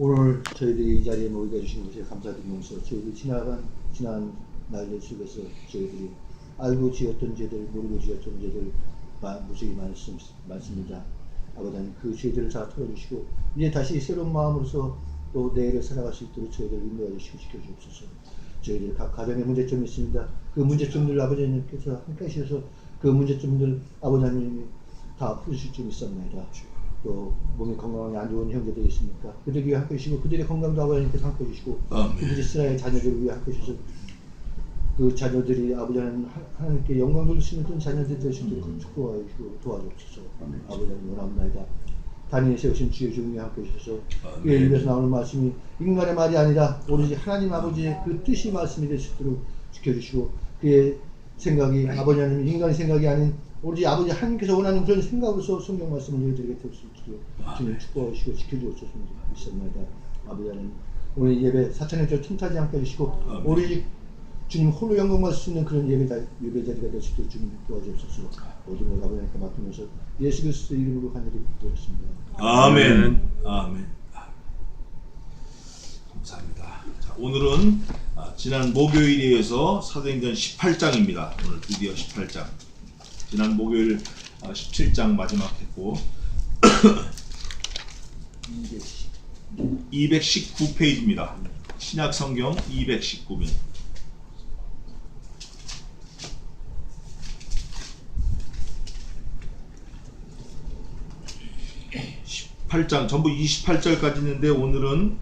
오늘 저희들이 이 자리에 모이게 해주신 것에 감사드리면서 저희들이 지난 날들 속에서 저희들이 알고 지었던 죄들, 모르고 지었던 죄들 무수히 많습니다. 아버지 하나님 그 죄들을 다 털어주시고 이제 다시 새로운 마음으로서 또 내일을 살아갈 수 있도록 저희들을 인도해 주시고 지켜주옵소서. 저희들 각 가정에 문제점이 있습니다. 그 문제점들 아버지 하나님께서 함께 하셔서 그 문제점들 아버지 하나님이 다 푸실 줄 믿습니다. 또 몸이 건강하게 안 좋은 형제들이 있으니까 그들에게 함께 해주시고 그들의 건강도 아버지 하나님께서 함께 해주시고 그들이 이스라엘 자녀들을 위해 함께 해주셔서 그 자녀들이 아버지 하나님께 영광 돌릴 수 있는 그런 자녀들이 될 수 있도록 축복하여 주시고 도와주옵소서. 아버지 하나님 원합니다. 단위에 세우신 주의 종이 함께 해주셔서 그의 입에서 나오는 말씀이 인간의 말이 아니라 오로지 하나님 아버지의 그 뜻이 말씀이 될 수 있도록 지켜주시고 그의 생각이 아버지 하나님 인간의 생각이 아닌 오로지 아버지 하나님께서 원하는 그런 생각으로서 성경 말씀을 너희들에게 될 수 있도록 주님 축복하시고 지켜주옵소서 믿습니다. 아버지 하나님 오늘 예배 사탄의 저 틈타지 않게 해주시고 오로지 주님 홀로 영광 받을 수 있는 그런 예배 자리가 될 수 있도록 주님 도와주옵소서. 모든 걸 아버지께 맡으면서 예수 그리스도 이름으로 간절히 기도했습니다. 아멘. 아멘. 감사합니다. 자, 오늘은 지난 목요일에 이어서 사도행전 18장입니다. 오늘 드디어 18장. 지난 목요일 17장 마지막 했고 219페이지입니다. 신약성경 219면 18장 전부 28절까지 있는데 오늘은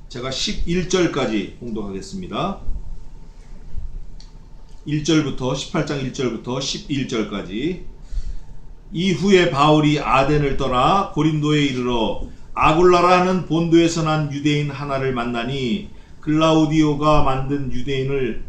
제가 11절까지 공독하겠습니다. 1절부터 18장 1절부터 11절까지. 이후에 바울이 아덴을 떠나 고린도에 이르러 아굴라라는 본도에서 난 유대인 하나를 만나니 글라우디오가 만든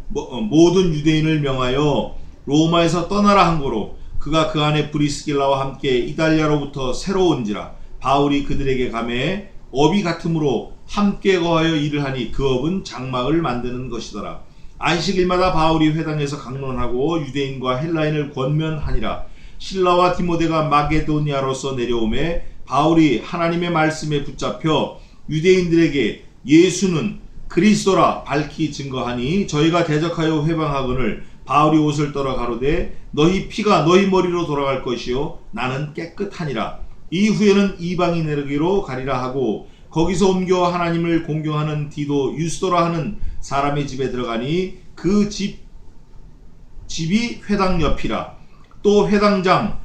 모든 유대인을 명하여 로마에서 떠나라 한 거로 그가 그 안에 브리스길라와 함께 이달리아로부터 새로 온지라. 바울이 그들에게 가매 업이 같으므로 함께 거하여 일을 하니 그 업은 장막을 만드는 것이더라. 안식일마다 바울이 회당에서 강론하고 유대인과 헬라인을 권면하니라. 실라와 디모데가 마게도니아로서 내려오매 바울이 하나님의 말씀에 붙잡혀 유대인들에게 예수는 그리스도라 밝히 증거하니 저희가 대적하여 회방하거늘 바울이 옷을 떨어 가로되 너희 피가 너희 머리로 돌아갈 것이요 나는 깨끗하니라. 이후에는 이방인에게로 가리라 하고 거기서 옮겨 하나님을 공경하는 디도 유스도라 하는 사람의 집에 들어가니 그 집이 회당 옆이라. 또 회당장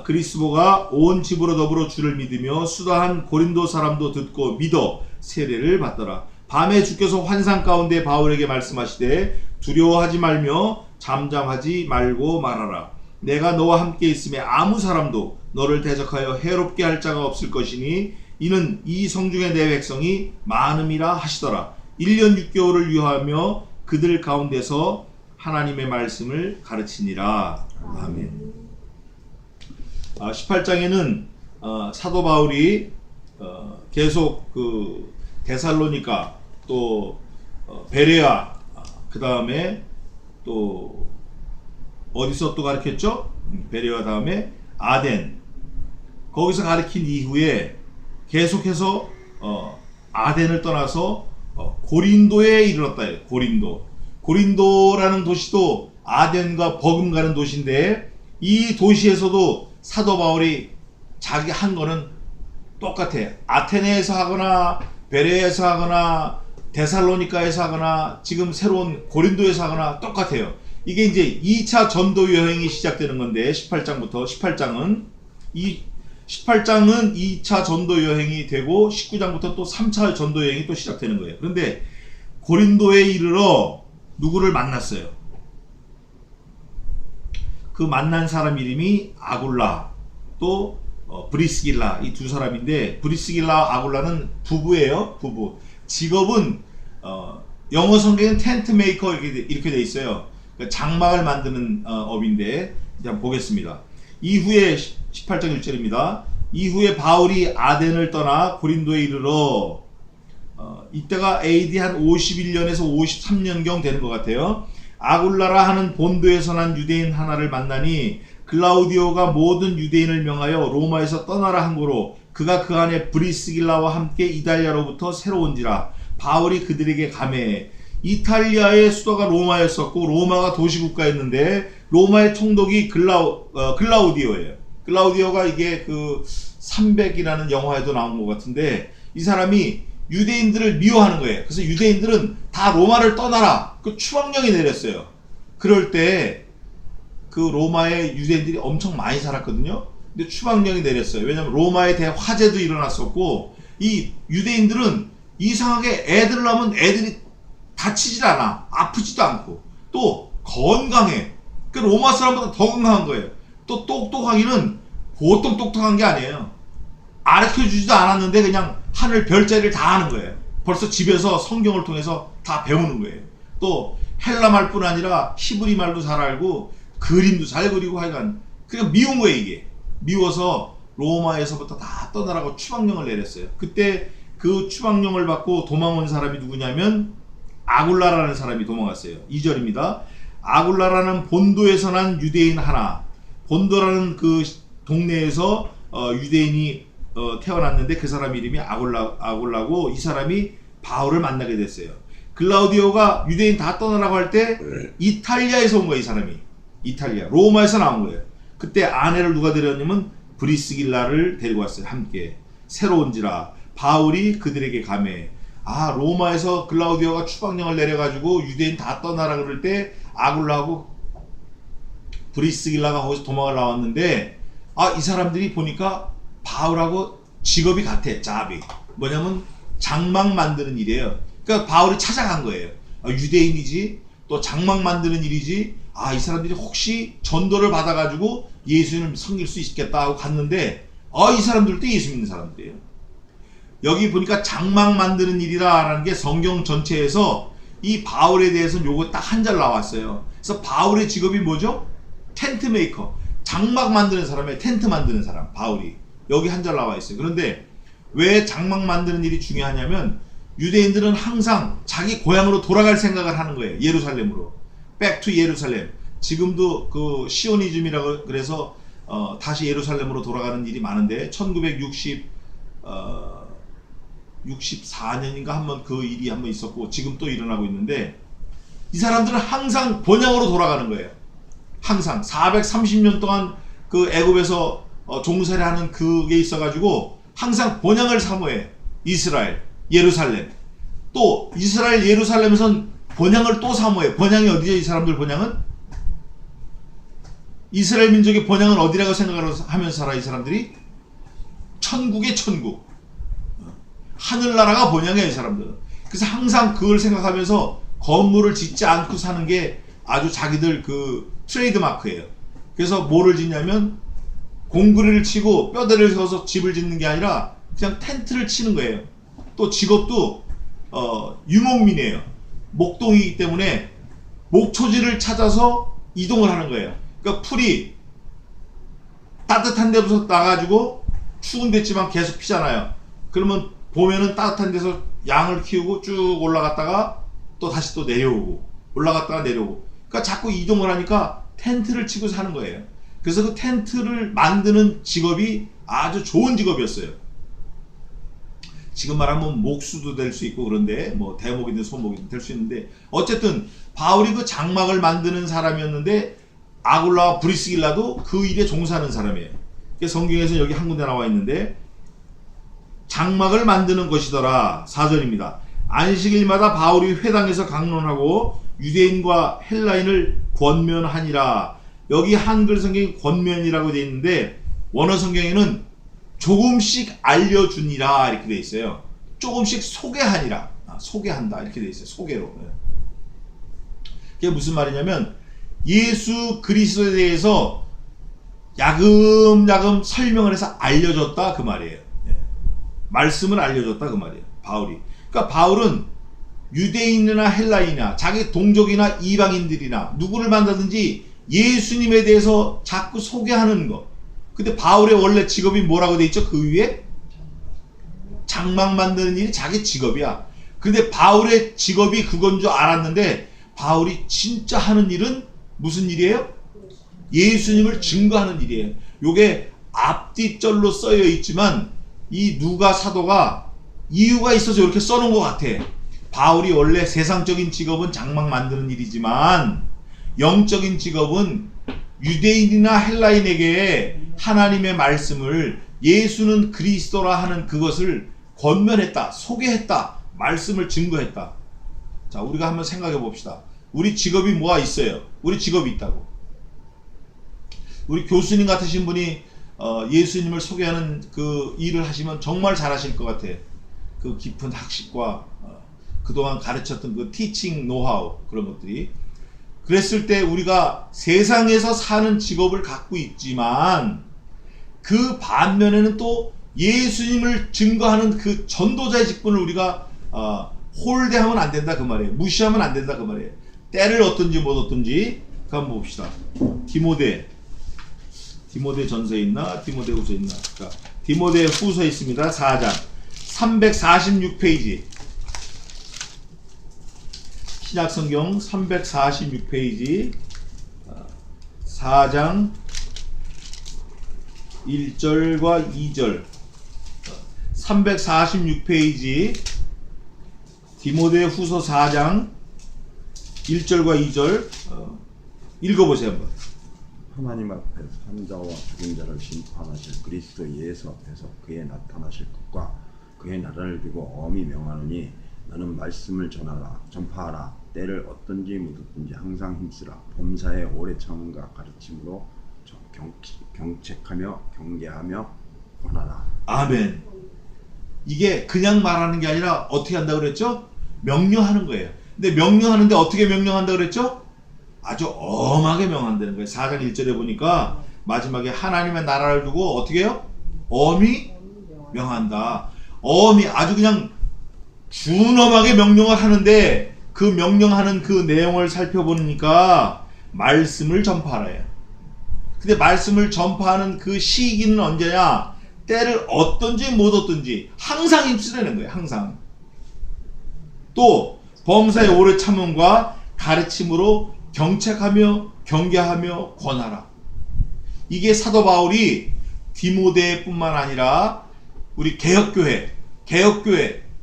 그리스보가 온 집으로 더불어 주를 믿으며 수다한 고린도 사람도 듣고 믿어 세례를 받더라. 밤에 주께서 환상 가운데 바울에게 말씀하시되 두려워하지 말며 잠잠하지 말고 말하라. 내가 너와 함께 있음에 아무 사람도 너를 대적하여 해롭게 할 자가 없을 것이니 이는 이 성중의 내 백성이 많음이라 하시더라. 1년 6개월을 유하며 그들 가운데서 하나님의 말씀을 가르치니라. 아멘. 18장에는 사도 바울이 계속 그 데살로니가 또 베레아 그 다음에 또 어디서 또 가르쳤죠? 베레아 다음에 아덴 거기서 가르친 이후에 계속해서 아덴을 떠나서 고린도에 이르렀다. 고린도라는 도시도 아덴과 버금가는 도시인데 이 도시에서도 사도 바울이 자기 한 거는 똑같아. 아테네에서 하거나 베레아에서 하거나 데살로니카에서 하거나 지금 새로운 고린도에서 하거나 똑같아요. 이게 이제 2차 전도 여행이 시작되는 건데 18장은 2차 전도 여행이 되고 19장부터 또 3차 전도 여행이 또 시작되는 거예요. 그런데 고린도에 이르러 누구를 만났어요. 그 만난 사람 이름이 아굴라 또 브리스길라 이 두 사람인데 브리스길라 아굴라는 부부예요. 부부. 직업은 영어 성경에는 텐트 메이커 이렇게 돼 있어요. 그러니까 장막을 만드는 업인데 이제 한번 보겠습니다. 이후에 18장 1절입니다. 이후에 바울이 아덴을 떠나 고린도에 이르러 이때가 AD 한 51년에서 53년경 되는 것 같아요. 아굴라라 하는 본도에서 난 유대인 하나를 만나니 글라우디오가 모든 유대인을 명하여 로마에서 떠나라 한 거로 그가 그 안에 브리스길라와 함께 이탈리아로부터 새로 온지라. 바울이 그들에게 감해. 이탈리아의 수도가 로마였었고 로마가 도시국가였는데 로마의 총독이 글라우디오예요. 글라우디오가 이게 그 300이라는 영화에도 나온 것 같은데 이 사람이 유대인들을 미워하는 거예요. 그래서 유대인들은 다 로마를 떠나라. 그 추방령이 내렸어요. 그럴 때 그 로마의 유대인들이 엄청 많이 살았거든요. 근데 추방령이 내렸어요. 왜냐하면 로마에 대한 화재도 일어났었고 이 유대인들은 이상하게 애들 낳으면 애들이 다치질 않아. 아프지도 않고 또 건강해. 그 로마 사람보다 더 건강한 거예요. 또 똑똑하기는 보통 똑똑한 게 아니에요. 가르쳐주지도 않았는데 그냥 하늘 별자리를 다 아는 거예요. 벌써 집에서 성경을 통해서 다 배우는 거예요. 또 헬라 말뿐 아니라 히브리 말도 잘 알고 그림도 잘 그리고 하여간 그냥 미운 거예요. 이게 미워서 로마에서부터 다 떠나라고 추방령을 내렸어요. 그때 그 추방령을 받고 도망온 사람이 누구냐면 아굴라라는 사람이 도망갔어요. 2절입니다. 아굴라라는 본도에서 난 유대인 하나. 본도라는 그 동네에서 유대인이 태어났는데 그 사람 이름이 아굴라고 이 사람이 바울을 만나게 됐어요. 글라우디오가 유대인 다 떠나라고 할 때 이탈리아에서 온 거예요. 이 사람이 이탈리아 로마에서 나온 거예요. 그때 아내를 누가 데려왔냐면 브리스길라를 데리고 왔어요. 함께 새로 온지라. 바울이 그들에게 감해. 로마에서 글라우디오가 추방령을 내려가지고 유대인 다 떠나라 그럴 때 아굴라하고 브리스길라가 거기서 도망을 나왔는데 이 사람들이 보니까 바울하고 직업이 같아. 잡이 뭐냐면 장막 만드는 일이에요. 그러니까 바울이 찾아간 거예요. 유대인이지 또 장막 만드는 일이지. 이 사람들이 혹시 전도를 받아가지고 예수님을 섬길 수 있겠다 하고 갔는데 이 사람들도 예수 믿는 사람들이에요. 여기 보니까 장막 만드는 일이라는 게 성경 전체에서 이 바울에 대해서는 요거 딱 한 절 나왔어요. 그래서 바울의 직업이 뭐죠? 텐트 메이커. 장막 만드는 사람이에요. 텐트 만드는 사람. 바울이 여기 한 절 나와 있어요. 그런데 왜 장막 만드는 일이 중요하냐면 유대인들은 항상 자기 고향으로 돌아갈 생각을 하는 거예요. 예루살렘으로. Back to 예루살렘. 지금도 그 시오니즘이라고 그래서 다시 예루살렘으로 돌아가는 일이 많은데 1964년인가 한번 그 일이 한번 있었고 지금 또 일어나고 있는데 이 사람들은 항상 본향으로 돌아가는 거예요. 항상 430년 동안 그 애굽에서 종살이 하는 그게 있어가지고 항상 본향을 사모해. 이스라엘, 예루살렘. 또 이스라엘, 예루살렘에선 본향을 또 사모해. 본향이 어디죠? 이 사람들 본향은? 이스라엘 민족의 본향은 어디라고 생각하면서 살아? 이 사람들이? 천국의 천국. 하늘나라가 본향이에요. 이 사람들은. 그래서 항상 그걸 생각하면서 건물을 짓지 않고 사는 게 아주 자기들 그 트레이드 마크예요. 그래서 뭐를 짓냐면 공구리를 치고 뼈대를 세워서 집을 짓는 게 아니라 그냥 텐트를 치는 거예요. 또 직업도 유목민이에요. 목동이기 때문에 목초지를 찾아서 이동을 하는 거예요. 그러니까 풀이 따뜻한 데부터 나가지고 추운 데지만 계속 피잖아요. 그러면 봄에는 따뜻한 데서 양을 키우고 쭉 올라갔다가 또 다시 또 내려오고 올라갔다가 내려오고. 그러니까 자꾸 이동을 하니까 텐트를 치고 사는 거예요. 그래서 그 텐트를 만드는 직업이 아주 좋은 직업이었어요. 지금 말하면 목수도 될 수 있고 그런데 뭐 대목이든 소목이든 될 수 있는데 어쨌든 바울이 그 장막을 만드는 사람이었는데 아굴라와 브리스길라도 그 일에 종사하는 사람이에요. 성경에서 여기 한 군데 나와 있는데 장막을 만드는 것이더라. 4절입니다. 안식일마다 바울이 회당에서 강론하고 유대인과 헬라인을 권면하니라. 여기 한글 성경이 권면이라고 되어 있는데 원어 성경에는 조금씩 알려주니라 이렇게 되어 있어요. 조금씩 소개하니라. 소개한다 이렇게 되어 있어요. 소개로. 그게 무슨 말이냐면 예수 그리스도에 대해서 야금야금 설명을 해서 알려줬다 그 말이에요. 말씀을 알려줬다 그 말이에요. 바울이. 그러니까 바울은 유대인이나 헬라인이나 자기 동족이나 이방인들이나 누구를 만나든지 예수님에 대해서 자꾸 소개하는 거. 근데 바울의 원래 직업이 뭐라고 돼 있죠? 그 위에 장막 만드는 일이 자기 직업이야. 근데 바울의 직업이 그건 줄 알았는데 바울이 진짜 하는 일은 무슨 일이에요? 예수님을 증거하는 일이에요. 요게 앞뒤절로 써여 있지만 이 누가 사도가 이유가 있어서 이렇게 써놓은 것 같아. 바울이 원래 세상적인 직업은 장막 만드는 일이지만 영적인 직업은 유대인이나 헬라인에게 하나님의 말씀을 예수는 그리스도라 하는 그것을 권면했다, 소개했다, 말씀을 증거했다. 자, 우리가 한번 생각해 봅시다. 우리 직업이 뭐가 있어요? 우리 직업이 있다고. 우리 교수님 같으신 분이 예수님을 소개하는 그 일을 하시면 정말 잘하실 것 같아. 그 깊은 학식과 그동안 가르쳤던 그 티칭 노하우, 그런 것들이. 그랬을 때 우리가 세상에서 사는 직업을 갖고 있지만 그 반면에는 또 예수님을 증거하는 그 전도자의 직분을 우리가 홀대하면 안 된다 그 말이에요. 무시하면 안 된다 그 말이에요. 때를 얻든지 못 얻든지 한번 봅시다. 디모데 전서에 있나? 디모데 후서에 있나? 자, 디모데 후서에 있습니다. 4장 346페이지. 신약성경 346페이지 4장 1절과 2절 346페이지 디모데 후서 4장 1절과 2절 읽어보세요 한번. 하나님 앞에서 산자와 죽은 자를 심판하실 그리스도 예수 앞에서 그의 나타나실 것과 그의 나라를 두고 엄히 명하노니 너는 말씀을 전파하라. 때를 얻든지 못 얻든지 항상 힘쓰라. 범사에 오래 참음과 가르침으로 경책하며 경계하며 권하라. 아멘. 이게 그냥 말하는 게 아니라 어떻게 한다고 그랬죠? 명령하는 거예요. 근데 명령하는데 어떻게 명령한다고 그랬죠? 아주 엄하게 명한다는 거예요. 4장 1절에 보니까 마지막에 하나님의 나라를 두고 어떻게 해요? 엄히 명한다. 엄히 아주 그냥 준엄하게 명령을 하는데 그 명령하는 그 내용을 살펴보니까 말씀을 전파하래요. 근데 말씀을 전파하는 그 시기는 언제냐? 때를 얻든지 못 얻든지 항상 힘쓰라는 거예요. 항상. 또 범사의 오래 참음과 가르침으로 경책하며 경계하며 권하라. 이게 사도 바울이 디모데뿐만 아니라 우리 개혁교회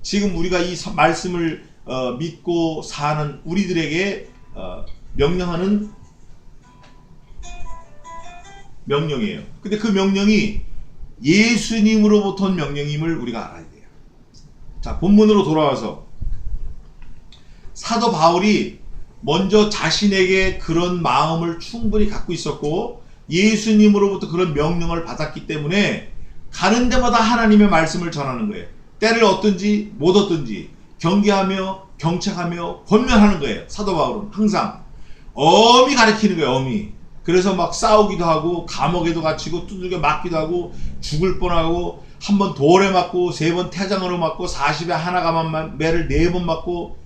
지금 우리가 이 말씀을 믿고 사는 우리들에게 명령하는 명령이에요. 근데 그 명령이 예수님으로부터 온 명령임을 우리가 알아야 돼요. 자, 본문으로 돌아와서 사도 바울이 먼저 자신에게 그런 마음을 충분히 갖고 있었고 예수님으로부터 그런 명령을 받았기 때문에 가는 데마다 하나님의 말씀을 전하는 거예요. 때를 얻든지 못 얻든지 경계하며 경책하며 권면하는 거예요. 사도 바울은 항상 엄히 가르치는 거예요. 엄히. 그래서 막 싸우기도 하고 감옥에도 갇히고 두들겨 맞기도 하고 죽을 뻔하고 한 번 돌에 맞고 3번 태장으로 맞고 40에 하나 가만 매를 4번 맞고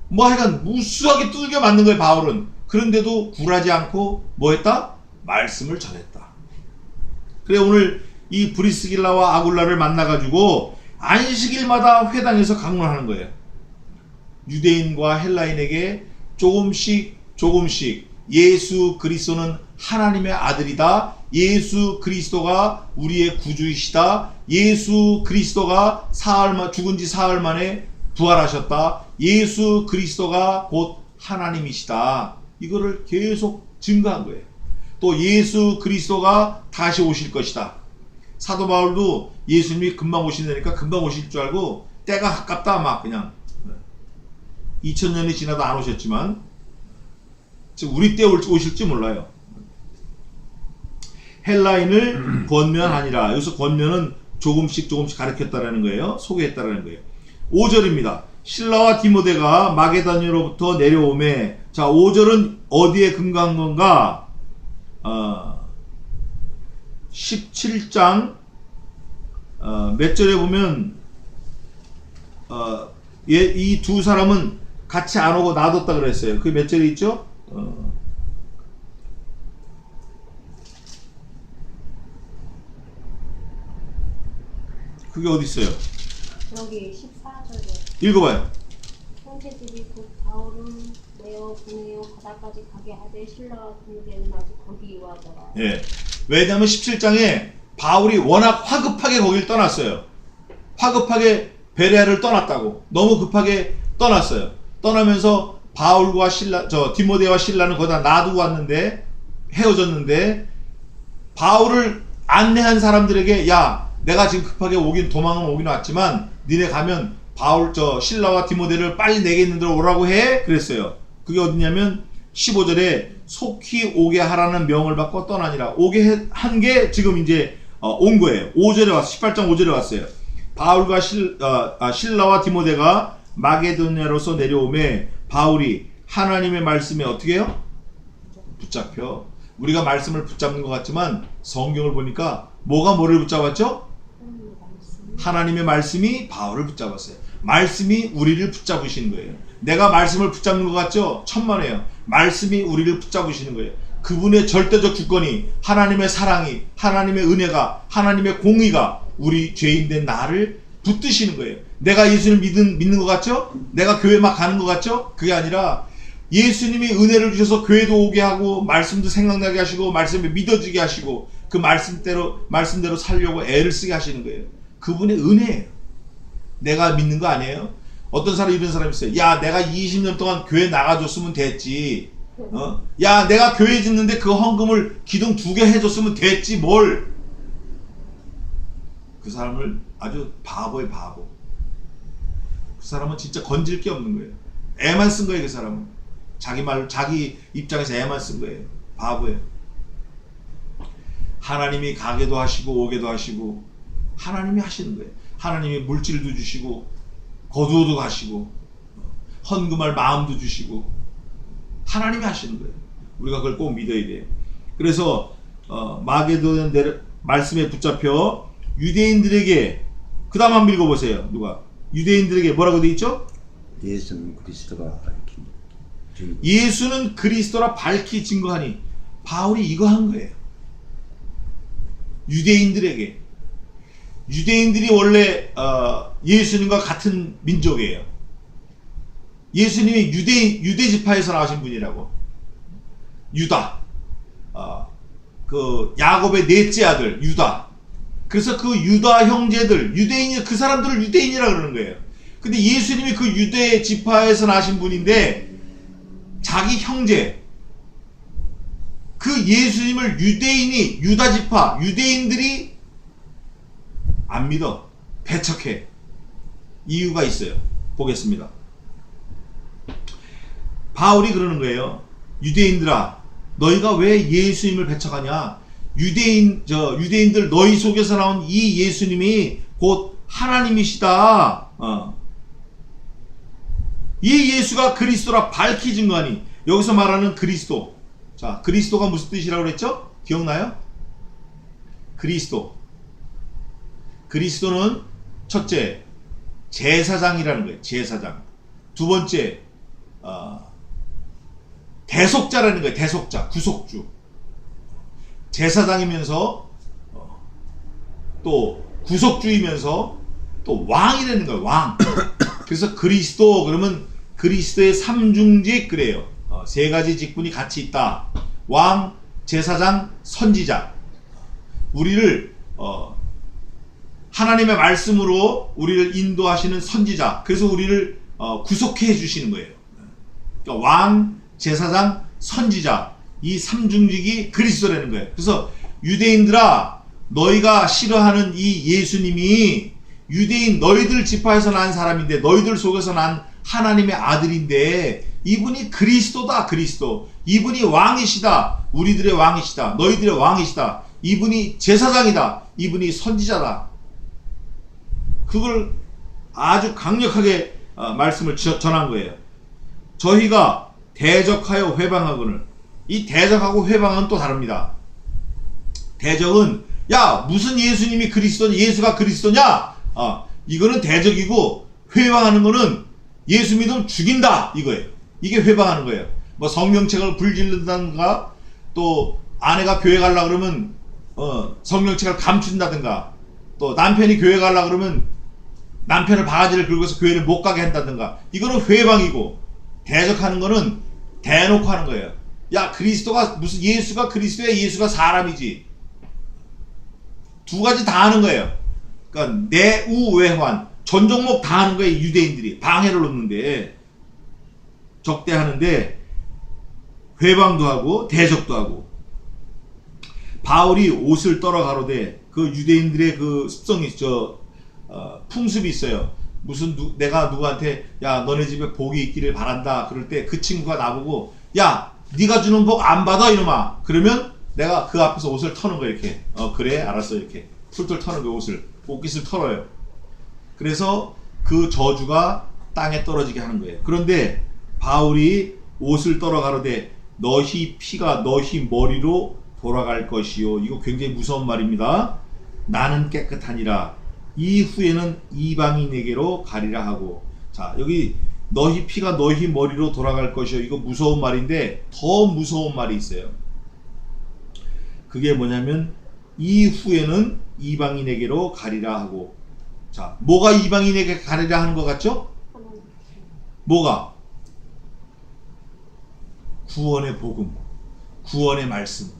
뭐 하여간 무수하게 두들겨 맞는 거예요. 바울은. 그런데도 굴하지 않고 뭐 했다? 말씀을 전했다. 그래 오늘 이 브리스길라와 아굴라를 만나가지고 안식일마다 회당에서 강론하는 거예요. 유대인과 헬라인에게 조금씩 예수 그리스도는 하나님의 아들이다. 예수 그리스도가 우리의 구주이시다. 예수 그리스도가 죽은 지 사흘 만에 부활하셨다. 예수 그리스도가 곧 하나님이시다. 이거를 계속 증거한 거예요. 또 예수 그리스도가 다시 오실 것이다. 사도 바울도 예수님이 금방 오신다니까 금방 오실 줄 알고 때가 가깝다 막 그냥 2000년이 지나도 안 오셨지만 우리 때 오실지 몰라요. 헬라인을 권면하니라. 여기서 권면은 조금씩 가르쳤다라는 거예요. 소개했다라는 거예요. 5절입니다. 실라와 디모데가 마게도냐로부터 내려오매. 자, 5절은 어디에 근거한 건가? 17장 몇 절에 보면 이 두 사람은 같이 안 오고 놔뒀다 그랬어요. 그게 몇 절에 있죠? 그게 어디 있어요? 여기 14절에 읽어봐요. 형제들이 곧 바울을 내어 보내어 바다까지 가게 하되 신라와 디모데는 아직 거기 유하더라. 예. 왜냐하면 17장에 바울이 워낙 화급하게 거길 떠났어요. 화급하게 베레아를 떠났다고. 너무 급하게 떠났어요. 떠나면서 바울과 디모데와 실라는 거기다 놔두고 왔는데, 헤어졌는데, 바울을 안내한 사람들에게, 야, 내가 지금 급하게 도망은 오긴 왔지만 니네 가면 실라와 디모데를 빨리 내게 있는 데로 오라고 해. 그랬어요. 그게 어디냐면 15절에 속히 오게 하라는 명을 받고 떠나니라. 오게 한 게 지금 이제 온 거예요. 5절에 왔어. 18장 5절에 왔어요. 바울과 실라와 디모데가 마게도냐로서 내려오매 바울이 하나님의 말씀에 어떻게 해요? 붙잡혀. 우리가 말씀을 붙잡는 것 같지만 성경을 보니까 뭐가 뭐를 붙잡았죠? 하나님의 말씀이 바울을 붙잡았어요. 말씀이 우리를 붙잡으시는 거예요. 내가 말씀을 붙잡는 것 같죠? 천만에요. 말씀이 우리를 붙잡으시는 거예요. 그분의 절대적 주권이, 하나님의 사랑이, 하나님의 은혜가, 하나님의 공의가 우리 죄인된 나를 붙드시는 거예요. 내가 예수를 믿는 것 같죠? 내가 교회 막 가는 것 같죠? 그게 아니라 예수님이 은혜를 주셔서 교회도 오게 하고 말씀도 생각나게 하시고 말씀에 믿어지게 하시고 그 말씀대로 살려고 애를 쓰게 하시는 거예요. 그분의 은혜예요. 내가 믿는 거 아니에요? 어떤 사람 이런 사람이 있어요. 야, 내가 20년 동안 교회 나가줬으면 됐지. 야, 내가 교회 짓는데 그 헌금을 기둥 2개 해줬으면 됐지 뭘. 그 사람을 아주 바보의 바보. 그 사람은 진짜 건질 게 없는 거예요. 애만 쓴 거예요. 그 사람은 자기 입장에서 애만 쓴 거예요. 바보예요. 하나님이 가게도 하시고 오게도 하시고 하나님이 하시는 거예요. 하나님이 물질도 주시고 거두어도 가시고 헌금할 마음도 주시고 하나님이 하시는 거예요. 우리가 그걸 꼭 믿어야 돼요. 그래서 마게도냐 말씀에 붙잡혀 유대인들에게, 그 다음 한번 읽어보세요. 누가? 유대인들에게 뭐라고 돼 있죠? 예수는 그리스도가 예수는 그리스도라 밝히 증거하니. 바울이 이거 한 거예요. 유대인들에게. 유대인들이 원래 예수님과 같은 민족이에요. 예수님이 유대 지파에서 나오신 분이라고. 유다. 그 야곱의 넷째 아들 유다. 그래서 그 유다 형제들, 유대인이, 그 사람들을 유대인이라 그러는 거예요. 근데 예수님이 그 유대 지파에서 나신 분인데 자기 형제, 그 예수님을 유대인이, 유다 지파, 유대인들이 안 믿어. 배척해. 이유가 있어요. 보겠습니다. 바울이 그러는 거예요. 유대인들아, 너희가 왜 예수님을 배척하냐? 유대인들 너희 속에서 나온 이 예수님이 곧 하나님이시다. 이 예수가 그리스도라 밝히 증거하니. 여기서 말하는 그리스도. 자, 그리스도가 무슨 뜻이라고 그랬죠? 기억나요? 그리스도는 첫째, 제사장이라는 거예요. 제사장. 두 번째, 대속자라는 거예요. 대속자, 구속주. 제사장이면서 또 구속주이면서 또 왕이라는 거예요. 왕. 그래서 그리스도 그러면 그리스도의 삼중직 그래요. 세 가지 직분이 같이 있다. 왕, 제사장, 선지자. 우리를 하나님의 말씀으로 우리를 인도하시는 선지자. 그래서 우리를 구속해 주시는 거예요. 그러니까 왕, 제사장, 선지자. 이 삼중직이 그리스도라는 거예요. 그래서 유대인들아, 너희가 싫어하는 이 예수님이 유대인 너희들 지파에서 난 사람인데, 너희들 속에서 난 하나님의 아들인데, 이분이 그리스도다. 그리스도. 이분이 왕이시다. 우리들의 왕이시다. 너희들의 왕이시다. 이분이 제사장이다. 이분이 선지자다. 그걸 아주 강력하게 말씀을 전한 거예요. 저희가 대적하여 회방하거늘. 이 대적하고 회방은 또 다릅니다. 대적은 야, 무슨 예수님이 그리스도냐, 예수가 그리스도냐, 이거는 대적이고, 회방하는 거는 예수 믿으면 죽인다 이거예요. 이게 회방하는 거예요. 뭐 성령책을 불질른다든가, 또 아내가 교회 가려고 그러면 성령책을 감춘다든가, 또 남편이 교회 가려고 그러면 남편을 바가지를 긁어서 교회를 못 가게 한다든가, 이거는 회방이고, 대적하는 거는 대놓고 하는 거예요. 야, 그리스도가 무슨, 예수가 그리스도야, 예수가 사람이지. 두 가지 다 하는 거예요. 그러니까 내우외환 전 종목 다 하는 거예요. 유대인들이 방해를 놓는데 적대하는데 회방도 하고 대적도 하고. 바울이 옷을 떨어 가로되 그 유대인들의 그 습성이 풍습이 있어요. 무슨 내가 누구한테 야 너네 집에 복이 있기를 바란다 그럴 때 그 친구가 나보고 야 네가 주는 복 안 받아 이놈아. 그러면 내가 그 앞에서 옷을 터는 거야 이렇게. 그래 알았어 이렇게 툴툴 터는 거 옷을 옷깃을 털어요. 그래서 그 저주가 땅에 떨어지게 하는 거예요. 그런데 바울이 옷을 떨어 가로되 너희 피가 너희 머리로 돌아갈 것이요. 이거 굉장히 무서운 말입니다. 나는 깨끗하니라. 이후에는 이방인에게로 가리라 하고. 자 여기 너희 피가 너희 머리로 돌아갈 것이요. 이거 무서운 말인데 더 무서운 말이 있어요. 그게 뭐냐면 이후에는 이방인에게로 가리라 하고. 자 뭐가 이방인에게 가리라 하는 것 같죠? 뭐가? 구원의 복음, 구원의 말씀,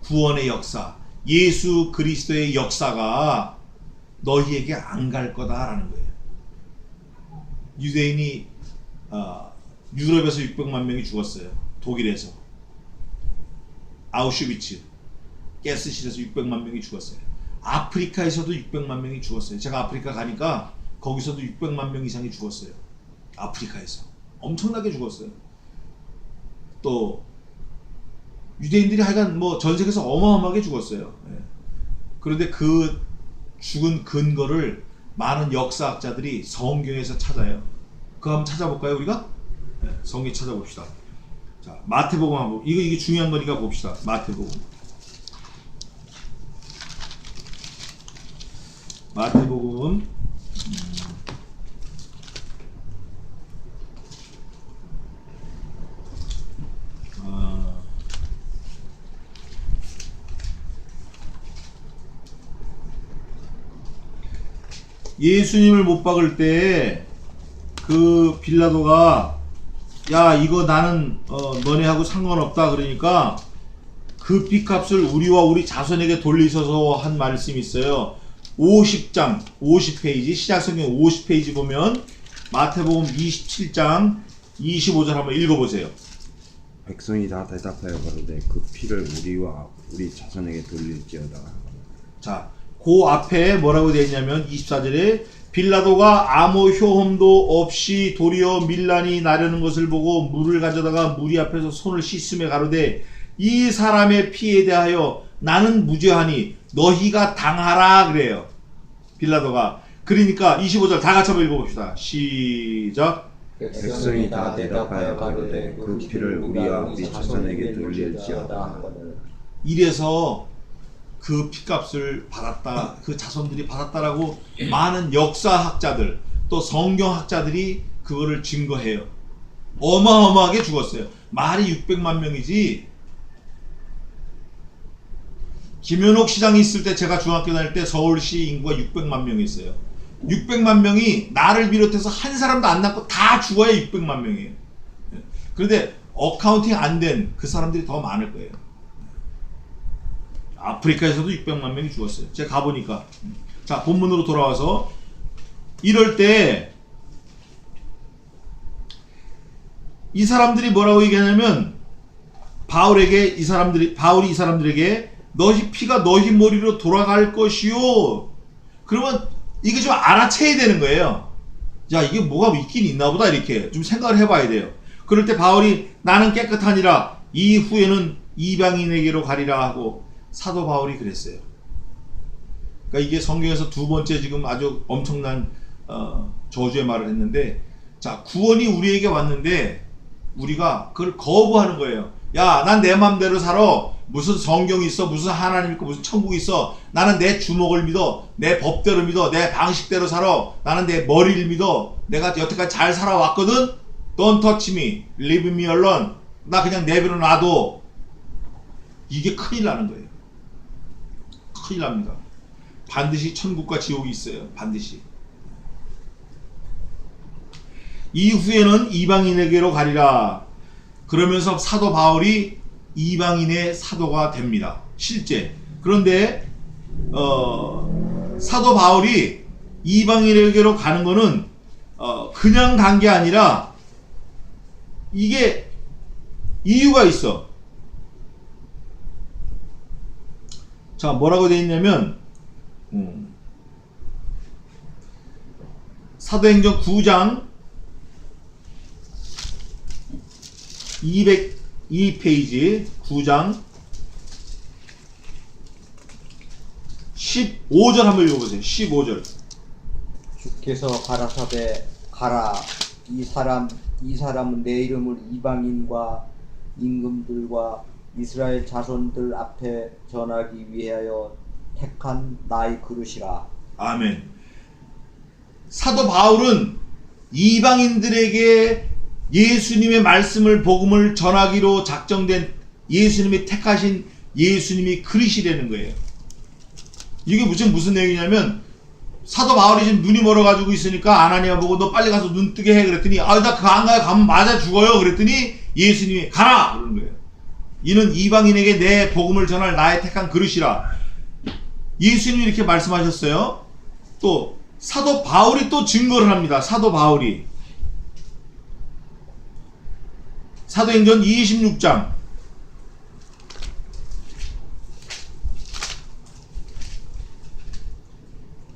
구원의 역사, 예수 그리스도의 역사가 너희에게 안 갈 거다라는 거예요. 유대인이 유럽에서 600만 명이 죽었어요. 독일에서 아우슈비츠 가스실에서 600만 명이 죽었어요. 아프리카에서도 600만 명이 죽었어요. 제가 아프리카 가니까 거기서도 600만 명 이상이 죽었어요. 아프리카에서 엄청나게 죽었어요. 또 유대인들이 하여간 뭐 전 세계에서 어마어마하게 죽었어요. 그런데 그 죽은 근거를 많은 역사학자들이 성경에서 찾아요. 그거 한번 찾아볼까요 우리가? 성경 찾아봅시다. 자 마태복음 한번 이게 중요한 거니까 봅시다. 마태복음. 마태복음 예수님을 못 박을 때 그 빌라도가 야 이거 나는 너네하고 상관없다 그러니까 그 빚값을 우리와 우리 자손에게 돌리셔서 한 말씀이 있어요. 50장 50페이지 신약성경 50페이지 보면 마태복음 27장 25절 한번 읽어보세요. 백성이 다 대답하여 가로되 그 피를 우리와 우리 자손에게 돌릴지어다. 자, 그 앞에 뭐라고 되어 있냐면 24절에 빌라도가 아무 효험도 없이 도리어 밀란이 나려는 것을 보고 물을 가져다가 무리 앞에서 손을 씻으며 가로되 이 사람의 피에 대하여 나는 무죄하니 너희가 당하라 그래요. 빌라도가. 그러니까 25절 다 같이 한번 읽어봅시다. 시작. 백성이 다 대답하여 가로되 그 피를 우리와 우리 자손에게 돌릴지어다. 이래서 그 피값을 받았다, 그 자손들이 받았다라고 많은 역사학자들 또 성경학자들이 그거를 증거해요. 어마어마하게 죽었어요. 말이 600만 명이지. 김현옥 시장이 있을 때 제가 중학교 다닐 때 서울시 인구가 600만 명이었어요. 600만 명이 나를 비롯해서 한 사람도 안 낳고 다 죽어야 600만 명이에요. 그런데 어카운팅 안 된 그 사람들이 더 많을 거예요. 아프리카에서도 600만 명이 죽었어요. 제가 가보니까. 자, 본문으로 돌아와서 이럴 때 이 사람들이 뭐라고 얘기하냐면 바울이 이 사람들에게 너희 피가 너희 머리로 돌아갈 것이요. 그러면 이게 좀 알아채야 되는 거예요. 야, 이게 뭐가 있긴 있나 보다 이렇게 좀 생각을 해봐야 돼요. 그럴 때 바울이 나는 깨끗하니라 이후에는 이방인에게로 가리라 하고 사도 바울이 그랬어요. 그러니까 이게 성경에서 두 번째 지금 아주 엄청난 저주의 말을 했는데, 자, 구원이 우리에게 왔는데 우리가 그걸 거부하는 거예요. 야, 난 내 맘대로 살아. 무슨 성경이 있어, 무슨 하나님 있고, 무슨 천국이 있어. 나는 내 주먹을 믿어, 내 법대로 믿어, 내 방식대로 살아. 나는 내 머리를 믿어. 내가 여태까지 잘 살아왔거든. Don't touch me, leave me alone. 나 그냥 내버려 놔둬. 이게 큰일 나는 거예요. 큰일 납니다. 반드시 천국과 지옥이 있어요. 반드시. 이후에는 이방인에게로 가리라. 그러면서 사도 바울이 이방인의 사도가 됩니다. 실제. 그런데 사도 바울이 이방인에게로 가는 거는 그냥 간 게 아니라 이게 이유가 있어. 자, 뭐라고 되어 있냐면 사도행전 9장 202페이지 9장 15절 한번 읽어보세요. 15절. 주께서 가라사대 가라 이 사람은 내 이름을 이방인과 임금들과 이스라엘 자손들 앞에 전하기 위하여 택한 나의 그릇이라. 아멘. 사도 바울은 이방인들에게 예수님의 말씀을 복음을 전하기로 작정된 예수님이 택하신 예수님이 그릇이라는 거예요. 이게 무슨 내용이냐면 사도 바울이 지금 눈이 멀어가지고 있으니까 아나니아 보고 너 빨리 가서 눈 뜨게 해 그랬더니 나 그거 안 가요. 가면 맞아 죽어요. 그랬더니 예수님이 가라 그러는 거예요. 이는 이방인에게 내 복음을 전할 나의 택한 그릇이라. 예수님이 이렇게 말씀하셨어요. 또 사도 바울이 또 증거를 합니다. 사도 바울이 사도행전 26장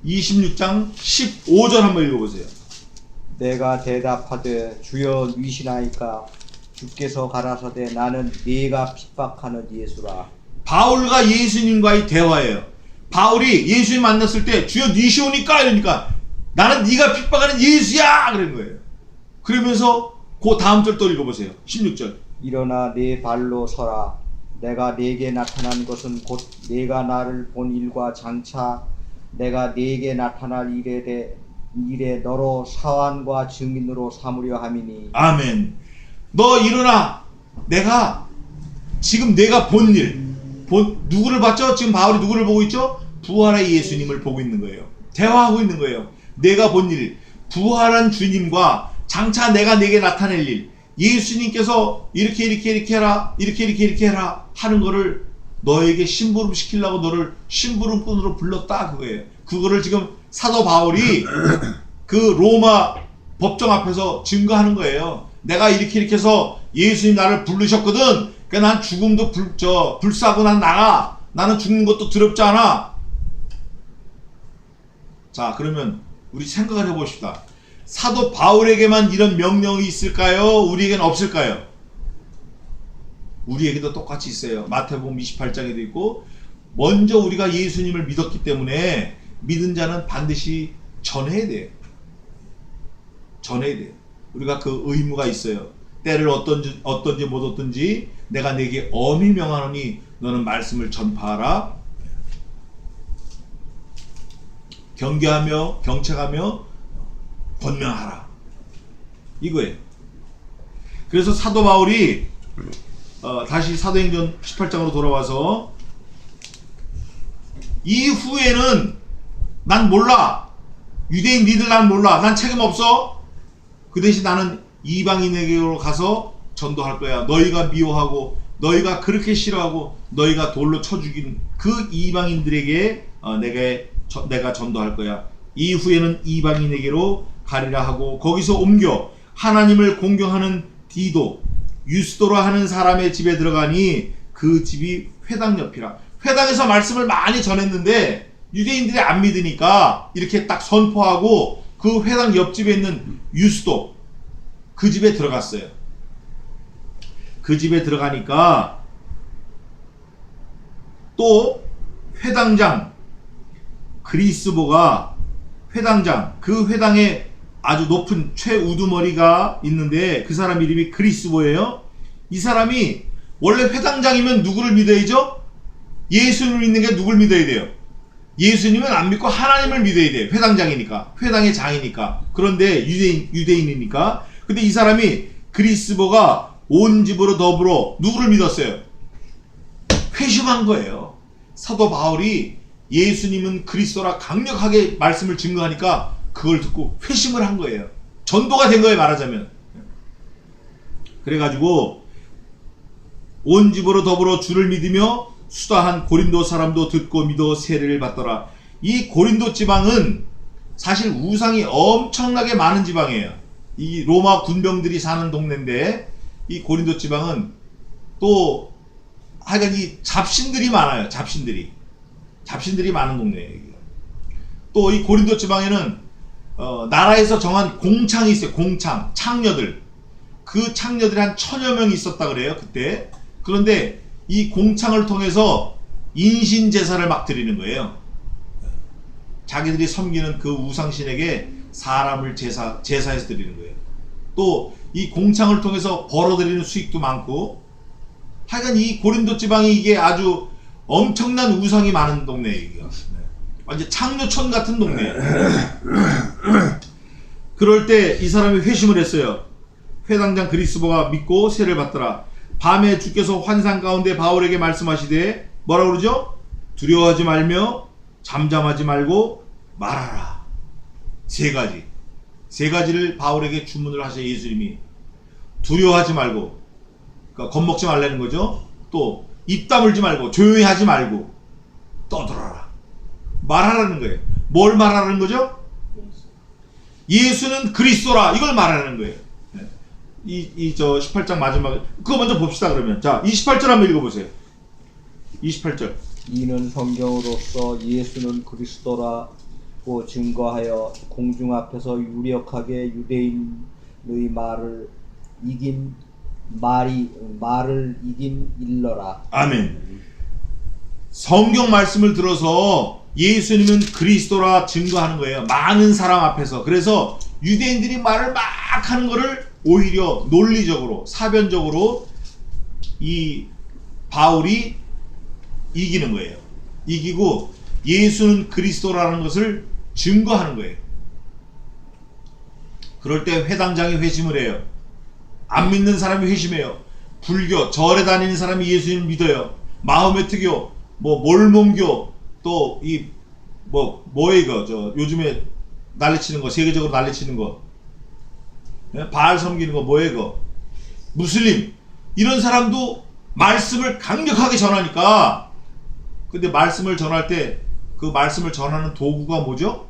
15절 한번 읽어보세요. 내가 대답하되 주여 위시나이까 주께서 가라사대 나는 네가 핍박하는 예수라. 바울과 예수님과의 대화예요. 바울이 예수님 만났을 때 주여 니시오니까 이러니까 나는 네가 핍박하는 예수야 그런 거예요. 그러면서 그 다음 절 또 읽어보세요. 16절. 일어나 네 발로 서라. 내가 네게 나타난 것은 곧 네가 나를 본 일과 장차 내가 네게 나타날 일에 너로 사환과 증인으로 삼으려 함이니. 아멘. 너 일어나. 지금 내가 본 일, 누구를 봤죠? 지금 바울이 누구를 보고 있죠? 부활의 예수님을 보고 있는 거예요. 대화하고 있는 거예요. 내가 본 일, 부활한 주님과 장차 내가 내게 나타낼 일, 예수님께서 이렇게 해라, 이렇게 해라 하는 거를 너에게 심부름 시키려고 너를 심부름꾼으로 불렀다 그거예요. 그거를 지금 사도 바울이 그 로마 법정 앞에서 증거하는 거예요. 내가 이렇게 해서 예수님 나를 부르셨거든. 그러니까 난 죽음도 불사고 난 나가. 나는 죽는 것도 두렵지 않아. 자, 그러면 우리 생각을 해봅시다. 사도 바울에게만 이런 명령이 있을까요? 우리에게는 없을까요? 우리에게도 똑같이 있어요. 마태복음 28장에도 있고, 먼저 우리가 예수님을 믿었기 때문에 믿은 자는 반드시 전해야 돼요. 전해야 돼요. 우리가 그 의무가 있어요. 때를 어떤지 못 얻든지 내가 네게 엄히 명하노니 너는 말씀을 전파하라. 경계하며 경책하며 권면하라. 이거예요. 그래서 사도 바울이 다시 사도행전 18장으로 돌아와서 이후에는 난 몰라. 유대인 니들 난 몰라. 난 책임 없어. 그 대신 나는 이방인에게로 가서 전도할 거야. 너희가 미워하고 너희가 그렇게 싫어하고 너희가 돌로 쳐 죽인 그 이방인들에게 내가 전도할 거야. 이후에는 이방인에게로 가리라 하고 거기서 옮겨 하나님을 공경하는 디도 유스도라 하는 사람의 집에 들어가니 그 집이 회당 옆이라. 회당에서 말씀을 많이 전했는데 유대인들이 안 믿으니까 이렇게 딱 선포하고 그 회당 옆집에 있는 유스도 그 집에 들어갔어요. 그 집에 들어가니까 또 회당장 그리스보가 회당장, 그 회당에 아주 높은 최우두머리가 있는데 그 사람 이름이 그리스보예요. 이 사람이 원래 회당장이면 누구를 믿어야죠? 예수님을 믿는 게 누굴 믿어야 돼요? 예수님은 안 믿고 하나님을 믿어야 돼요. 회당장이니까, 회당의 장이니까. 그런데 유대인이니까. 근데 이 사람이 그리스보가 온 집으로 더불어 누구를 믿었어요? 회심한 거예요. 사도 바울이 예수님은 그리스도라 강력하게 말씀을 증거하니까 그걸 듣고 회심을 한 거예요. 전도가 된 거예요, 말하자면. 그래가지고 온 집으로 더불어 주를 믿으며 수다한 고린도 사람도 듣고 믿어 세례를 받더라. 이 고린도 지방은 사실 우상이 엄청나게 많은 지방이에요. 이 로마 군병들이 사는 동네인데 이 고린도 지방은 또 하여간 이 잡신들이 많아요. 잡신들이 많은 동네예요. 또 이 고린도 지방에는 나라에서 정한 공창이 있어요. 공창, 창녀들. 그 창녀들이 한 1000여 명이 있었다 그래요. 그때. 그런데 이 공창을 통해서 인신 제사를 막 드리는 거예요. 자기들이 섬기는 그 우상신에게 사람을 제사해서 드리는 거예요. 또 이 공창을 통해서 벌어들이는 수익도 많고, 하여간 이 고린도 지방이 이게 아주 엄청난 우상이 많은 동네예요. 완전 창녀촌 같은 동네예요. 그럴 때 이 사람이 회심을 했어요. 회당장 그리스도가 믿고 세를 받더라. 밤에 주께서 환상 가운데 바울에게 말씀하시되 뭐라 그러죠? 두려워하지 말며 잠잠하지 말고 말하라. 세 가지를 바울에게 주문을 하셔. 예수님이 두려워하지 말고, 그러니까 겁먹지 말라는 거죠. 또 입 다물지 말고 조용히 하지 말고 떠들어라. 말하라는 거예요. 뭘 말하라는 거죠? 예수는 그리스도라. 이걸 말하는 거예요. 저 18장 마지막에 그거 먼저 봅시다. 그러면 자 28절 한번 읽어보세요. 28절. 이는 성경으로서 예수는 그리스도라고 증거하여 공중 앞에서 유력하게 유대인의 말을 이긴 일러라. 아멘. 성경 말씀을 들어서 예수님은 그리스도라 증거하는 거예요. 많은 사람 앞에서. 그래서 유대인들이 말을 막 하는 거를 오히려 논리적으로, 사변적으로 이 바울이 이기는 거예요. 이기고 예수는 그리스도라는 것을 증거하는 거예요. 그럴 때 회당장이 회심을 해요. 안 믿는 사람이 회심해요. 불교, 절에 다니는 사람이 예수님을 믿어요. 마음의 특교, 몰몬교, 또 뭐예요 이거, 요즘에 난리치는 거, 세계적으로 난리치는 거, 바알 섬기는 거, 뭐예요 이거, 무슬림, 이런 사람도 말씀을 강력하게 전하니까. 근데 말씀을 전할 때 그 말씀을 전하는 도구가 뭐죠?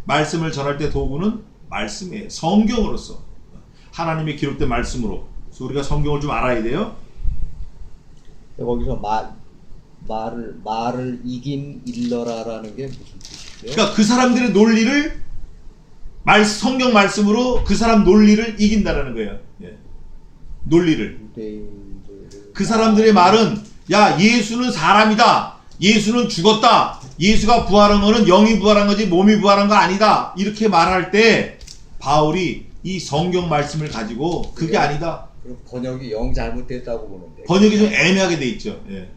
말씀을 전할 때 도구는 말씀이에요. 성경으로서, 하나님의 기록된 말씀으로. 그래서 우리가 성경을 좀 알아야 돼요. 거기서 말을 이긴 일러라라는 게 무슨 뜻이에요? 그러니까 그 사람들의 논리를 성경 말씀으로 그 사람 논리를 이긴다라는 거예요. 예. 논리를. 그 사람들의 말은 야, 예수는 사람이다. 예수는 죽었다. 예수가 부활한 거는 영이 부활한 거지 몸이 부활한 거 아니다. 이렇게 말할 때 바울이 이 성경 말씀을 가지고 그게 아니다. 그럼 번역이 영 잘못됐다고 보는데. 번역이 좀 애매하게 돼 있죠. 예.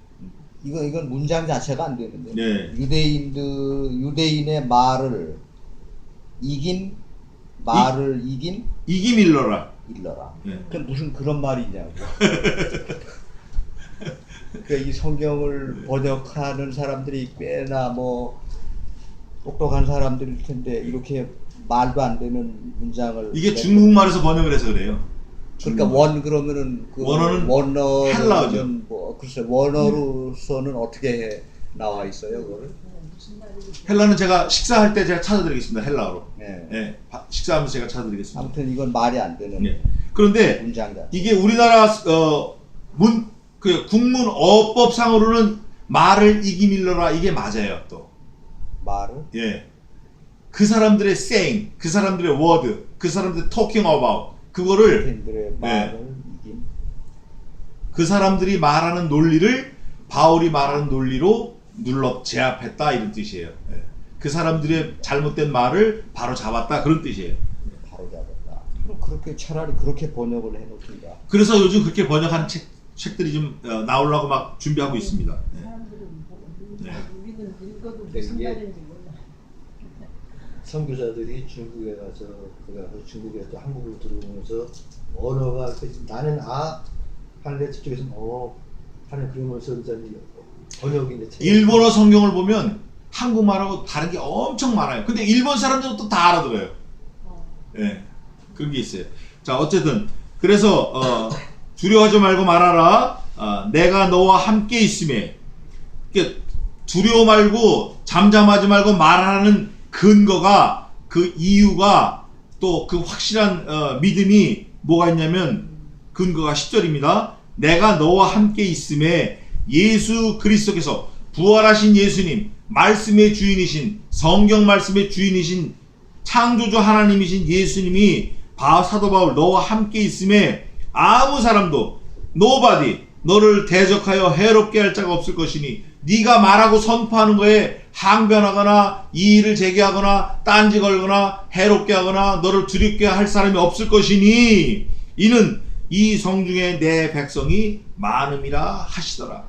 이건 문장 자체가 안 되는데. 예. 유대인의 말을 이긴 이기밀러라. 일러라. 예. 그럼 무슨 그런 말이냐고. 그러니까 이 성경을 번역하는 사람들이 꽤나 똑똑한 사람들일 텐데 이렇게 말도 안 되는 문장을. 이게 중국말에서 번역을 해서 그래요. 그러니까 그러면은 원어는 원어는 헬라어죠. 글쎄 원어로서는 어떻게 나와 있어요, 그거를? 헬라는 제가 식사할 때 제가 찾아드리겠습니다. 헬라어로. 네. 예. 식사하면서 제가 찾아드리겠습니다. 아무튼 이건 말이 안 되는 예. 그런데 문장이다. 이게 우리나라 국문 어법상으로는 말을 이기밀러라 이게 맞아요. 또 말을 예. 그 사람들의 saying, 그 사람들의 word, 그 사람들의 talking about 그거를 유대인들의 말을 이긴. 그 사람들이 말하는 논리를 바울이 말하는 논리로 눌러 제압했다 이런 뜻이에요. 예. 그 사람들의 잘못된 말을 바로 잡았다 그런 뜻이에요. 바로 잡았다. 그럼 그렇게 차라리 그렇게 번역을 해놓든가. 그래서 요즘 그렇게 번역하는 책들이 좀 나오려고 막 준비하고 있습니다. 네. 우리는 읽어도 무슨 말인지 몰라. 선교사들이 중국에 가서 중국에 또 한국으로 들어오면서 언어가 나는 하는데 저쪽에서 하는 그러면서 번역인데 일본어 성경을 보면 한국말하고 다른 게 엄청 많아요. 근데 일본 사람들은 또 다 알아들어요. 예, 그런 게 있어요. 자, 어쨌든 그래서 두려워하지 말고 말하라. 내가 너와 함께 있음에. 두려워 말고 잠잠하지 말고 말하는 근거가, 그 이유가, 또 그 확실한 믿음이 뭐가 있냐면 근거가 10절입니다. 내가 너와 함께 있음에 예수 그리스도께서, 부활하신 예수님, 말씀의 주인이신, 성경 말씀의 주인이신 창조주 하나님이신 예수님이 사도 바울 너와 함께 있음에 아무 사람도 nobody 너를 대적하여 해롭게 할 자가 없을 것이니, 네가 말하고 선포하는 거에 항변하거나 이의를 제기하거나 딴지 걸거나 해롭게 하거나 너를 두렵게 할 사람이 없을 것이니, 이는 이 성중에 내 백성이 많음이라 하시더라.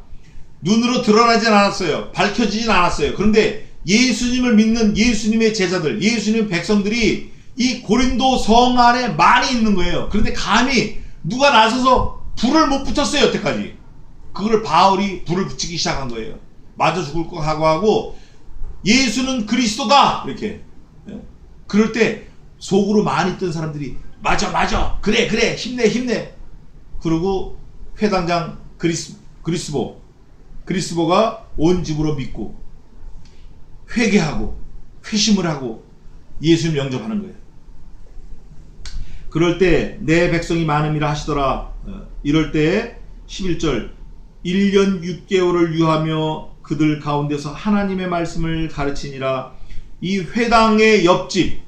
눈으로 드러나진 않았어요. 밝혀지진 않았어요. 그런데 예수님을 믿는 예수님의 제자들, 예수님의 백성들이 이 고린도 성 안에 많이 있는 거예요. 그런데 감히 누가 나서서 불을 못 붙였어요, 여태까지. 그걸 바울이 불을 붙이기 시작한 거예요. 맞아 죽을 거 각오하고 예수는 그리스도다, 이렇게. 그럴 때 속으로 많이 있던 사람들이 맞아 그래 힘내 그러고 회당장 그리스보가 온 집으로 믿고 회개하고 회심을 하고 예수를 영접하는 거예요. 그럴 때 내 백성이 많음이라 하시더라. 이럴 때 11절 1년 6개월을 유하며 그들 가운데서 하나님의 말씀을 가르치니라. 이 회당의 옆집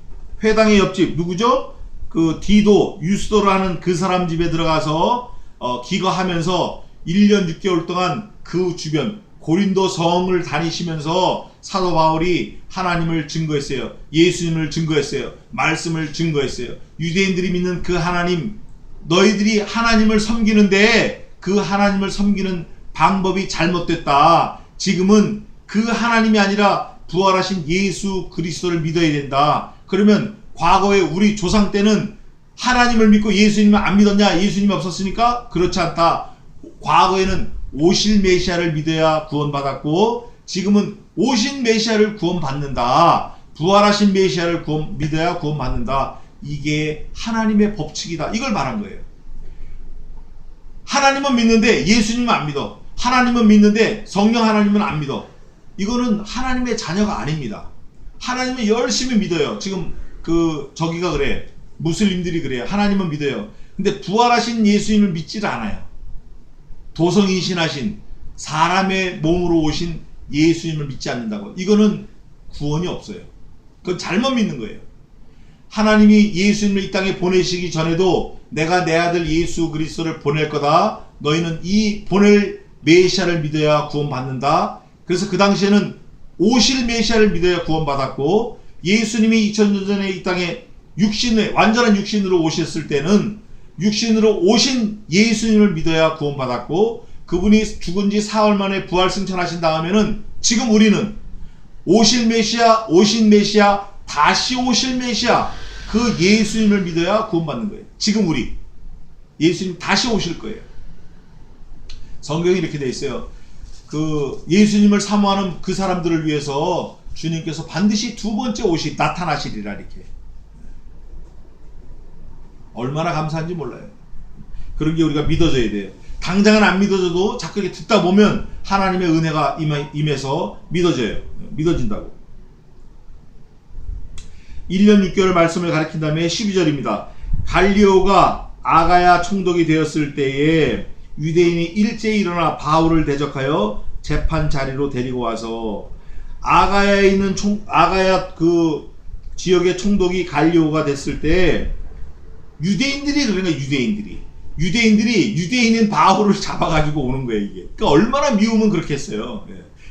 누구죠? 그 디도, 유스도라는 그 사람 집에 들어가서 기거하면서 1년 6개월 동안 그 주변 고린도 성을 다니시면서 사도 바울이 하나님을 증거했어요. 예수님을 증거했어요. 말씀을 증거했어요. 유대인들이 믿는 그 하나님, 너희들이 하나님을 섬기는데 그 하나님을 섬기는 방법이 잘못됐다. 지금은 그 하나님이 아니라 부활하신 예수 그리스도를 믿어야 된다. 그러면 과거에 우리 조상 때는 하나님을 믿고 예수님을 안 믿었냐? 예수님이 없었으니까? 그렇지 않다. 과거에는 오실 메시아를 믿어야 구원받았고, 지금은 오신 메시아를 구원받는다. 부활하신 메시아를 믿어야 구원받는다. 이게 하나님의 법칙이다. 이걸 말한 거예요. 하나님은 믿는데 예수님은 안 믿어. 하나님은 믿는데 성령 하나님은 안 믿어. 이거는 하나님의 자녀가 아닙니다. 하나님은 열심히 믿어요. 지금 저기가 그래. 무슬림들이 그래요. 하나님은 믿어요. 근데 부활하신 예수님을 믿지를 않아요. 도성이신하신 사람의 몸으로 오신 예수님을 믿지 않는다고. 이거는 구원이 없어요. 그건 잘못 믿는 거예요. 하나님이 예수님을 이 땅에 보내시기 전에도 내가 내 아들 예수 그리스도를 보낼 거다. 너희는 이 보낼 메시아를 믿어야 구원받는다. 그래서 그 당시에는 오실 메시아를 믿어야 구원받았고, 예수님이 2000년 전에 이 땅에 완전한 육신으로 오셨을 때는 육신으로 오신 예수님을 믿어야 구원받았고, 그분이 죽은 지 사흘 만에 부활 승천하신 다음에는 지금 우리는 오신 메시아, 다시 오실 메시아, 그 예수님을 믿어야 구원받는 거예요. 지금 우리 예수님 다시 오실 거예요. 성경이 이렇게 돼 있어요. 그 예수님을 사모하는 그 사람들을 위해서 주님께서 반드시 두 번째 나타나시리라, 이렇게. 얼마나 감사한지 몰라요. 그런 게 우리가 믿어져야 돼요. 당장은 안 믿어져도 자꾸 이렇게 듣다 보면 하나님의 은혜가 임해서 믿어진다고. 1년 6개월 말씀을 가르친 다음에 12절입니다. 갈리오가 아가야 총독이 되었을 때에 유대인이 일제히 일어나 바울을 대적하여 재판 자리로 데리고 와서 아가야에 있는 아가야 그 지역의 총독이 갈리오가 됐을 때 유대인들이 유대인인 바울을 잡아가지고 오는 거예요, 이게. 그러니까 얼마나 미우면 그렇게 했어요.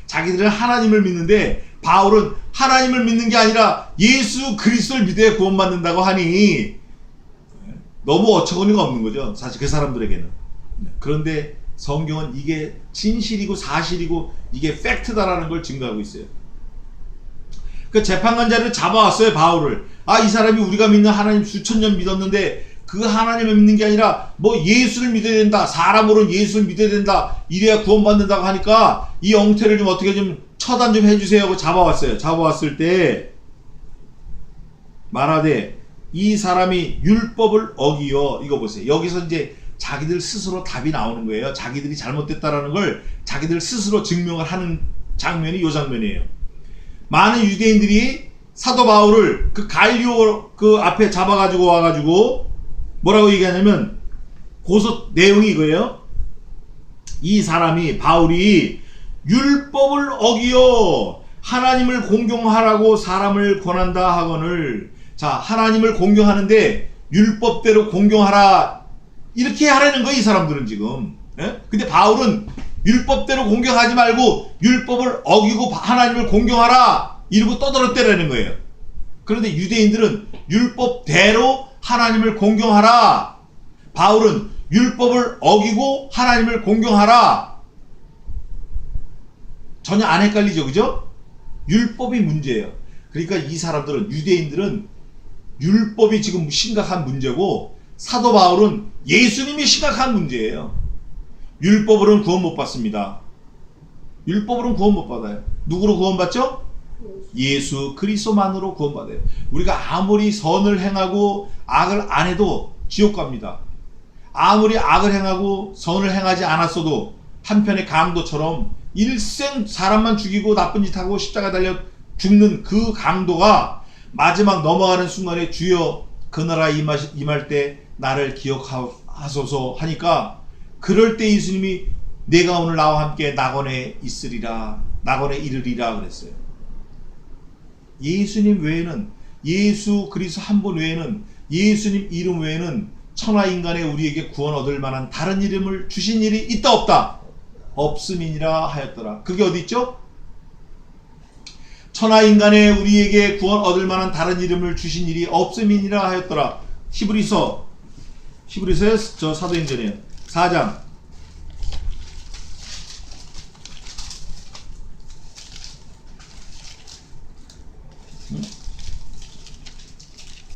자기들은 하나님을 믿는데 바울은 하나님을 믿는 게 아니라 예수 그리스도를 믿어야 구원받는다고 하니 너무 어처구니가 없는 거죠, 사실 그 사람들에게는. 그런데 성경은 이게 진실이고 사실이고 이게 팩트다라는 걸 증거하고 있어요. 그 재판관자를 잡아왔어요, 바울을. 이 사람이 우리가 믿는 하나님 수천 년 믿었는데 그 하나님을 믿는 게 아니라 뭐 예수를 믿어야 된다, 사람으로는 예수를 믿어야 된다, 이래야 구원받는다고 하니까 이 엉태를 좀 어떻게 좀 처단 좀 해주세요 하고 잡아왔어요. 잡아왔을 때 말하되 이 사람이 율법을 어기어. 이거 보세요. 여기서 이제 자기들 스스로 답이 나오는 거예요. 자기들이 잘못됐다라는 걸 자기들 스스로 증명을 하는 장면이 이 장면이에요. 많은 유대인들이 사도 바울을 그 갈리오 그 앞에 잡아가지고 와가지고 뭐라고 얘기하냐면 고소 내용이 이거예요. 이 사람이 바울이 율법을 어기어 하나님을 공경하라고 사람을 권한다 하거늘. 자, 하나님을 공경하는데 율법대로 공경하라 이렇게 하라는 거예요, 이 사람들은 지금. 예? 근데 바울은 율법대로 공경하지 말고 율법을 어기고 하나님을 공경하라 이러고 떠들었대라는 거예요. 그런데 유대인들은 율법대로 하나님을 공경하라. 바울은 율법을 어기고 하나님을 공경하라. 전혀 안 헷갈리죠, 그죠? 율법이 문제예요. 그러니까 이 사람들은, 유대인들은 율법이 지금 심각한 문제고 사도 바울은 예수님이 심각한 문제예요. 율법으로는 구원 못 받습니다. 율법으로는 구원 못 받아요. 누구로 구원받죠? 예수 그리스도만으로 구원받아요. 우리가 아무리 선을 행하고 악을 안 해도 지옥 갑니다. 아무리 악을 행하고 선을 행하지 않았어도 한편의 강도처럼 일생 사람만 죽이고 나쁜 짓 하고 십자가 달려 죽는 그 강도가 마지막 넘어가는 순간에 주여 그 나라 임할 때 나를 기억하소서 하니까 그럴 때 예수님이 내가 오늘 나와 함께 낙원에 있으리라, 낙원에 이르리라 그랬어요. 예수님 외에는, 예수 그리스도 한 분 외에는, 예수님 이름 외에는 천하인간에 우리에게 구원 얻을 만한 다른 이름을 주신 일이 있다 없다? 없음이니라 하였더라. 그게 어디 있죠? 천하인간에 우리에게 구원 얻을 만한 다른 이름을 주신 일이 없음이니라 하였더라. 히브리서에 저 사도행전이에요. 4장. 응?